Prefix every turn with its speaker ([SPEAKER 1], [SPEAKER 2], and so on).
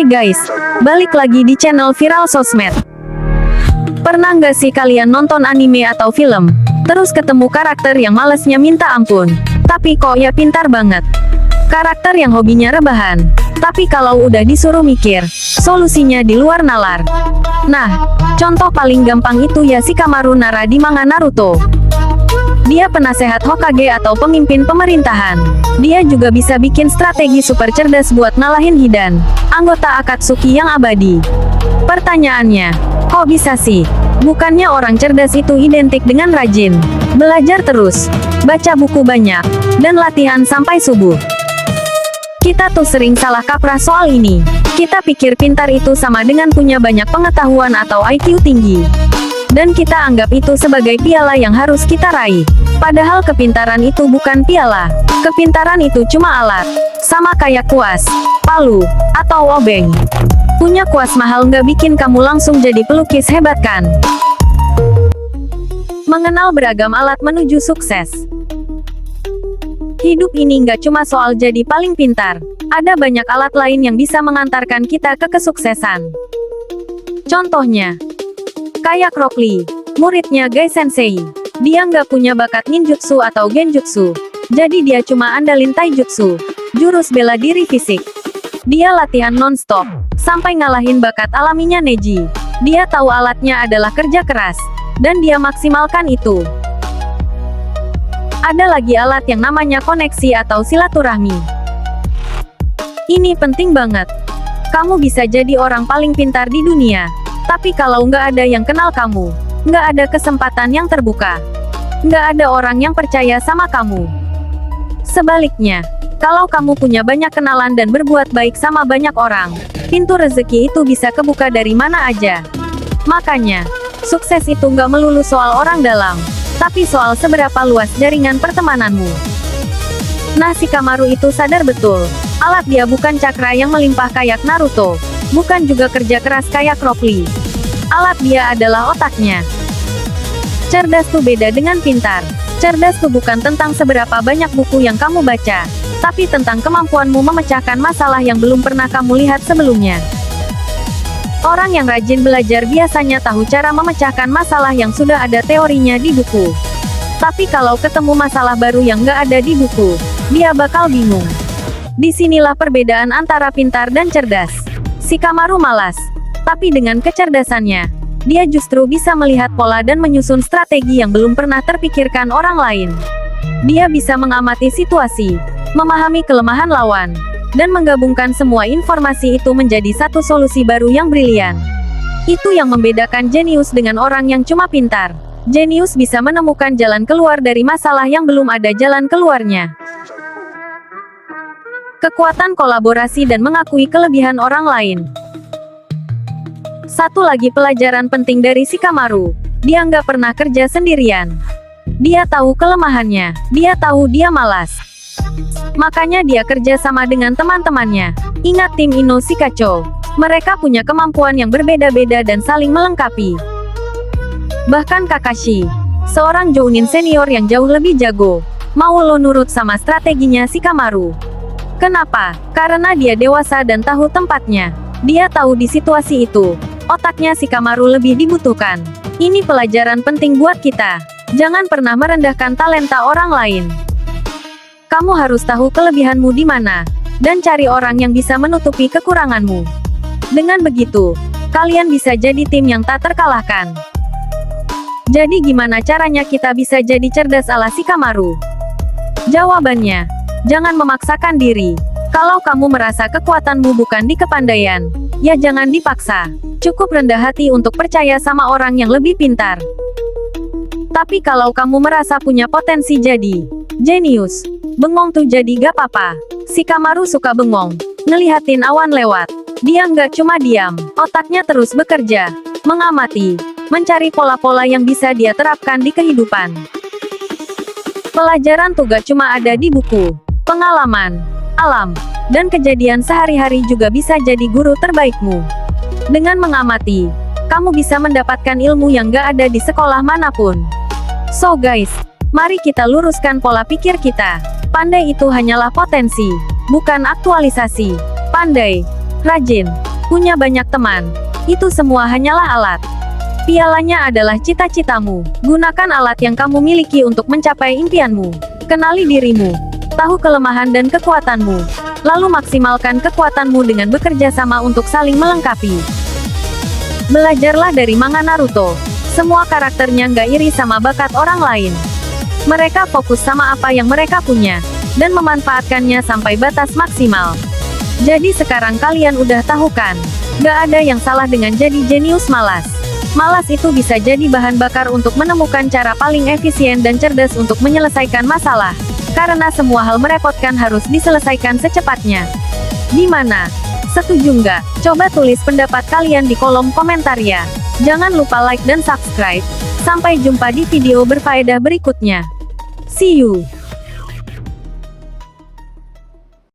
[SPEAKER 1] Hai guys, balik lagi di channel Viral Sosmed. Pernah nggak sih kalian nonton anime atau film, terus ketemu karakter yang malesnya minta ampun, tapi kok ya pintar banget? Karakter yang hobinya rebahan, tapi kalau udah disuruh mikir, solusinya di luar nalar. Nah, contoh paling gampang itu ya Shikamaru Nara di manga Naruto. Dia penasehat Hokage atau pemimpin pemerintahan. Dia juga bisa bikin strategi super cerdas buat ngalahin Hidan, anggota Akatsuki yang abadi. Pertanyaannya, kok bisa sih? Bukannya orang cerdas itu identik dengan rajin, belajar terus, baca buku banyak, dan latihan sampai subuh. Kita tuh sering salah kaprah soal ini. Kita pikir pintar itu sama dengan punya banyak pengetahuan atau IQ tinggi. Dan kita anggap itu sebagai piala yang harus kita raih. Padahal kepintaran itu bukan piala. Kepintaran itu cuma alat. Sama kayak kuas, palu, atau obeng. Punya kuas mahal nggak bikin kamu langsung jadi pelukis hebat kan? Mengenal beragam alat menuju sukses. Hidup ini nggak cuma soal jadi paling pintar. Ada banyak alat lain yang bisa mengantarkan kita ke kesuksesan. Contohnya, kayak Rock Lee, muridnya Gai Sensei. Dia nggak punya bakat ninjutsu atau genjutsu. Jadi dia cuma andalin taijutsu, jurus bela diri fisik. Dia latihan non-stop, sampai ngalahin bakat alaminya Neji. Dia tahu alatnya adalah kerja keras, dan dia maksimalkan itu. Ada lagi alat yang namanya koneksi atau silaturahmi. Ini penting banget. Kamu bisa jadi orang paling pintar di dunia. Tapi kalau nggak ada yang kenal kamu, nggak ada kesempatan yang terbuka. Nggak ada orang yang percaya sama kamu. Sebaliknya, kalau kamu punya banyak kenalan dan berbuat baik sama banyak orang, pintu rezeki itu bisa kebuka dari mana aja. Makanya, sukses itu nggak melulu soal orang dalam, tapi soal seberapa luas jaringan pertemananmu. Nah, Shikamaru itu sadar betul, alat dia bukan cakra yang melimpah kayak Naruto. Bukan juga kerja keras kayak Rock Lee. Alat dia adalah otaknya. Cerdas tuh beda dengan pintar. Cerdas tuh bukan tentang seberapa banyak buku yang kamu baca, tapi tentang kemampuanmu memecahkan masalah yang belum pernah kamu lihat sebelumnya. Orang yang rajin belajar biasanya tahu cara memecahkan masalah yang sudah ada teorinya di buku. Tapi kalau ketemu masalah baru yang nggak ada di buku, dia bakal bingung. Disinilah perbedaan antara pintar dan cerdas. Shikamaru malas, tapi dengan kecerdasannya, dia justru bisa melihat pola dan menyusun strategi yang belum pernah terpikirkan orang lain. Dia bisa mengamati situasi, memahami kelemahan lawan, dan menggabungkan semua informasi itu menjadi satu solusi baru yang brilian. Itu yang membedakan jenius dengan orang yang cuma pintar. Jenius bisa menemukan jalan keluar dari masalah yang belum ada jalan keluarnya. Kekuatan kolaborasi dan mengakui kelebihan orang lain. Satu lagi pelajaran penting dari Shikamaru, dia nggak pernah kerja sendirian. Dia tahu kelemahannya, dia tahu dia malas. Makanya dia kerja sama dengan teman-temannya. Ingat tim Ino Shikacho, mereka punya kemampuan yang berbeda-beda dan saling melengkapi. Bahkan Kakashi, seorang jounin senior yang jauh lebih jago, mau lo nurut sama strateginya Shikamaru. Kenapa? Karena dia dewasa dan tahu tempatnya. Dia tahu di situasi itu, otaknya Shikamaru lebih dibutuhkan. Ini pelajaran penting buat kita. Jangan pernah merendahkan talenta orang lain. Kamu harus tahu kelebihanmu di mana, dan cari orang yang bisa menutupi kekuranganmu. Dengan begitu, kalian bisa jadi tim yang tak terkalahkan. Jadi gimana caranya kita bisa jadi cerdas ala Shikamaru? Jawabannya, jangan memaksakan diri. Kalau kamu merasa kekuatanmu bukan di kepandaian, ya jangan dipaksa. Cukup rendah hati untuk percaya sama orang yang lebih pintar. Tapi kalau kamu merasa punya potensi jadi jenius, bengong tuh jadi gak apa-apa. Shikamaru suka bengong, ngelihatin awan lewat. Dia nggak cuma diam, otaknya terus bekerja, mengamati, mencari pola-pola yang bisa dia terapkan di kehidupan. Pelajaran tuh gak cuma ada di buku. Pengalaman, alam, dan kejadian sehari-hari juga bisa jadi guru terbaikmu. Dengan mengamati, kamu bisa mendapatkan ilmu yang gak ada di sekolah manapun. So guys, mari kita luruskan pola pikir kita. Pandai itu hanyalah potensi, bukan aktualisasi. Pandai, rajin, Punya banyak teman. Itu semua hanyalah alat. Pialanya adalah cita-citamu. Gunakan alat yang kamu miliki untuk mencapai impianmu. Kenali dirimu. Tahu kelemahan dan kekuatanmu. Lalu maksimalkan kekuatanmu dengan bekerja sama untuk saling melengkapi. Belajarlah dari manga Naruto. Semua karakternya nggak iri sama bakat orang lain. Mereka fokus sama apa yang mereka punya, dan memanfaatkannya sampai batas maksimal. Jadi sekarang kalian udah tahu kan? Nggak ada yang salah dengan jadi jenius malas. Malas itu bisa jadi bahan bakar untuk menemukan cara paling efisien dan cerdas untuk menyelesaikan masalah. Karena semua hal merepotkan harus diselesaikan secepatnya. Gimana? Setuju nggak? Coba tulis pendapat kalian di kolom komentar ya. Jangan lupa like dan subscribe. Sampai jumpa di video berfaedah berikutnya. See you.